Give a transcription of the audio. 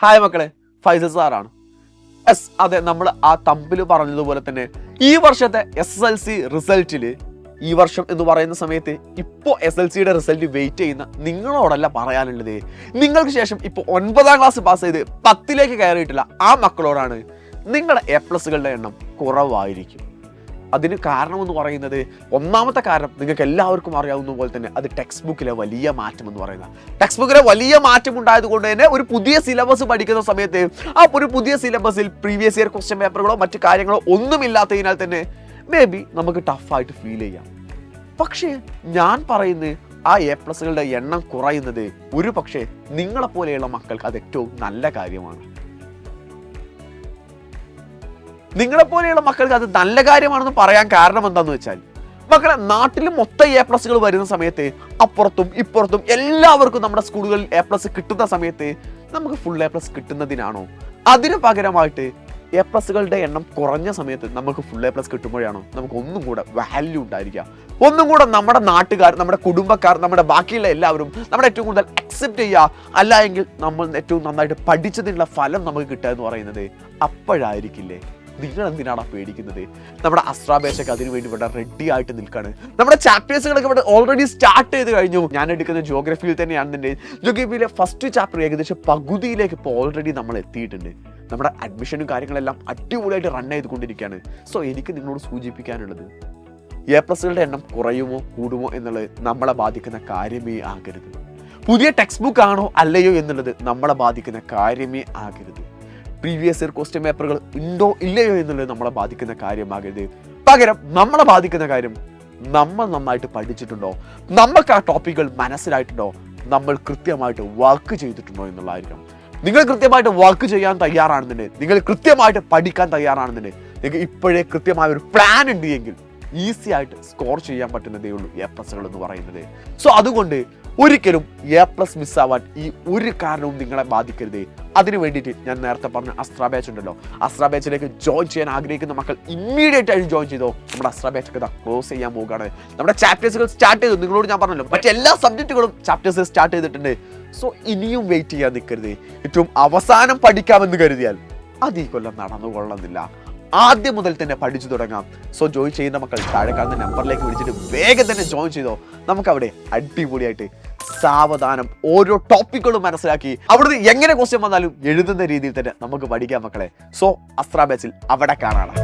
Hi മക്കളെ, ഫൈസൽ സാറാണ്. അതെ, നമ്മൾ ആ തമ്പിൽ പറഞ്ഞതുപോലെ തന്നെ ഈ വർഷത്തെ SSLC റിസൾട്ടിൽ ഈ വർഷം എന്ന് പറയുന്ന സമയത്ത് ഇപ്പോൾ SSLCയുടെ റിസൾട്ട് വെയിറ്റ് ചെയ്യുന്ന നിങ്ങളോടല്ല പറയാനുള്ളത്. നിങ്ങൾക്ക് ശേഷം ഇപ്പോൾ 9ാം ക്ലാസ് പാസ് ചെയ്ത് 10ലേക്ക് കയറിയിട്ടില്ല ആ മക്കളോടാണ്. നിങ്ങളുടെ A+കളുടെ എണ്ണം കുറവായിരിക്കും. അതിന് കാരണമെന്ന് പറയുന്നത്, ഒന്നാമത്തെ കാരണം നിങ്ങൾക്ക് എല്ലാവർക്കും അറിയാവുന്ന പോലെ തന്നെ അത് ടെക്സ്റ്റ് ബുക്കിലെ വലിയ മാറ്റം എന്ന് പറയുന്നത്. ടെക്സ്റ്റ് ബുക്കിലെ വലിയ മാറ്റം ഉണ്ടായത് കൊണ്ട് തന്നെ ഒരു പുതിയ സിലബസ് പഠിക്കുന്ന സമയത്ത് ആ ഒരു പുതിയ സിലബസിൽ പ്രീവിയസ് ഇയർ ക്വസ്റ്റ്യൻ പേപ്പറുകളോ മറ്റു കാര്യങ്ങളോ ഒന്നുമില്ലാത്തതിനാൽ തന്നെ മേ ബി നമുക്ക് ടഫായിട്ട് ഫീൽ ചെയ്യാം. പക്ഷേ ഞാൻ പറയുന്നത് ആ A+കളുടെ എണ്ണം കുറയുന്നത് ഒരു പക്ഷേ നിങ്ങളെപ്പോലെയുള്ള മക്കൾക്ക് അത് ഏറ്റവും നല്ല കാര്യമാണ്. നിങ്ങളെപ്പോലെയുള്ള മക്കൾക്ക് അത് നല്ല കാര്യമാണെന്ന് പറയാൻ കാരണം എന്താണെന്ന് വെച്ചാൽ, മക്കളെ നാട്ടിൽ മൊത്തം A+കൾ വരുന്ന സമയത്ത് അപ്പുറത്തും ഇപ്പുറത്തും എല്ലാവർക്കും നമ്മുടെ സ്കൂളുകളിൽ A+ കിട്ടുന്ന സമയത്ത് നമുക്ക് ഫുൾ A+ കിട്ടുന്നതിനാണോ, അതിന് പകരമായിട്ട് A+കളുടെ എണ്ണം കുറഞ്ഞ സമയത്ത് നമുക്ക് ഫുൾ A+ കിട്ടുമ്പോഴാണോ നമുക്ക് ഒന്നും കൂടെ വാല്യൂ ഉണ്ടായിരിക്കുക, ഒന്നും കൂടെ നമ്മുടെ നാട്ടുകാർ, നമ്മുടെ കുടുംബക്കാർ, നമ്മുടെ ബാക്കിയുള്ള എല്ലാവരും നമ്മുടെ ഏറ്റവും കൂടുതൽ അക്സെപ്റ്റ് ചെയ്യുക, അല്ല എങ്കിൽ നമ്മൾ ഏറ്റവും നന്നായിട്ട് പഠിച്ചതിനുള്ള ഫലം നമുക്ക് കിട്ടുക എന്ന് പറയുന്നത് അപ്പോഴായിരിക്കില്ലേ? നിങ്ങൾ എന്തിനാണ് പേടിക്കുന്നത്? നമ്മുടെ അസ്ട്രാബേച്ചൊക്കെ അതിനുവേണ്ടി ഇവിടെ റെഡി ആയിട്ട് നിൽക്കുകയാണ്. നമ്മുടെ ചാപ്റ്റേഴ്സുകളൊക്കെ ഇവിടെ ഓൾറെഡി സ്റ്റാർട്ട് ചെയ്ത് കഴിഞ്ഞു. ഞാൻ എടുക്കുന്ന ജോഗ്രഫിയിൽ തന്നെയാണെന്നുണ്ട്. ജോഗ്രഫിയിലെ ഫസ്റ്റ് ചാപ്റ്റർ ഏകദേശം പകുതിയിലേക്ക് ഇപ്പോൾ ഓൾറെഡി നമ്മൾ എത്തിയിട്ടുണ്ട്. നമ്മുടെ അഡ്മിഷനും കാര്യങ്ങളെല്ലാം അടിപൊളിയായിട്ട് റൺ ചെയ്തുകൊണ്ടിരിക്കുകയാണ്. സോ എനിക്ക് നിങ്ങളോട് സൂചിപ്പിക്കാനുള്ളത്, A+കളുടെ എണ്ണം കുറയുമോ കൂടുമോ എന്നുള്ളത് നമ്മളെ ബാധിക്കുന്ന കാര്യമേ ആകരുത്. പുതിയ ടെക്സ്റ്റ് ബുക്ക് ആണോ അല്ലയോ എന്നുള്ളത് നമ്മളെ ബാധിക്കുന്ന കാര്യമേ ആകരുത്. പ്രീവിയസ് ഇയർ ക്വസ്റ്റ്യൻ പേപ്പറുകൾ ഉണ്ടോ ഇല്ലയോ എന്നുള്ളത് നമ്മളെ ബാധിക്കുന്ന കാര്യമാകരുത്. പകരം നമ്മളെ ബാധിക്കുന്ന കാര്യം, നമ്മൾ നന്നായിട്ട് പഠിച്ചിട്ടുണ്ടോ, നമുക്ക് ആ ടോപ്പിക്കുകൾ മനസ്സിലായിട്ടുണ്ടോ, നമ്മൾ കൃത്യമായിട്ട് വർക്ക് ചെയ്തിട്ടുണ്ടോ എന്നുള്ളതായിരിക്കും. നിങ്ങൾ കൃത്യമായിട്ട് വർക്ക് ചെയ്യാൻ തയ്യാറാണെന്നുണ്ടെങ്കിൽ, നിങ്ങൾ കൃത്യമായിട്ട് പഠിക്കാൻ തയ്യാറാണെന്നുണ്ടെങ്കിൽ, നിങ്ങൾക്ക് ഇപ്പോഴേ കൃത്യമായ ഒരു പ്ലാൻ ഉണ്ട് എങ്കിൽ ഈസി ആയിട്ട് സ്കോർ ചെയ്യാൻ പറ്റുന്നതേ ഉള്ളൂ A+കൾ എന്ന് പറയുന്നത്. സോ അതുകൊണ്ട് ഒരിക്കലും A+ മിസ്സാവാൻ ഈ ഒരു കാരണവും നിങ്ങളെ ബാധിക്കരുത്. അതിന് വേണ്ടിയിട്ട് ഞാൻ നേരത്തെ പറഞ്ഞ അസ്ട്രാ ബാച്ച് ഉണ്ടല്ലോ, അസ്ട്രാ ബാച്ചിലേക്ക് ജോയിൻ ചെയ്യാൻ ആഗ്രഹിക്കുന്ന മക്കൾ ഇമ്മീഡിയറ്റ് ആയിട്ട് ജോയിൻ ചെയ്തോ. നമ്മുടെ അസ്ട്രാ ബാച്ചൊക്കെ ക്ലോസ് ചെയ്യാൻ പോകുകയാണ്. നമ്മുടെ ചാപ്റ്റേഴ്സുകൾ സ്റ്റാർട്ട് ചെയ്തു. നിങ്ങളോട് ഞാൻ പറഞ്ഞല്ലോ, മറ്റെല്ലാ സബ്ജക്റ്റുകളും ചാപ്റ്റേഴ്സ് സ്റ്റാർട്ട് ചെയ്തിട്ടുണ്ട്. സോ ഇനിയും വെയിറ്റ് ചെയ്യാൻ നിൽക്കരുത്. ഏറ്റവും അവസാനം പഠിക്കാമെന്ന് കരുതിയാൽ അത് ഈ കൊല്ലം നടന്നുകൊള്ളുന്നില്ല. ആദ്യം മുതൽ തന്നെ പഠിച്ചു തുടങ്ങാം. സോ ജോയിൻ ചെയ്യുന്ന മക്കൾ താഴെ കാണുന്ന നമ്പറിലേക്ക് വിളിച്ചിട്ട് വേഗം തന്നെ ജോയിൻ ചെയ്തോ. നമുക്കവിടെ അടിപൊളിയായിട്ട് സാവധാനം ഓരോ ടോപ്പിക്കുകളും മനസ്സിലാക്കി അവിടുന്ന് എങ്ങനെ ക്വസ്റ്റ്യൻ വന്നാലും എഴുതുന്ന രീതിയിൽ തന്നെ നമുക്ക് പഠിക്കാം മക്കളെ. സോ അസ്ട്രാ ബാച്ചിൽ അവിടെ കാണാം.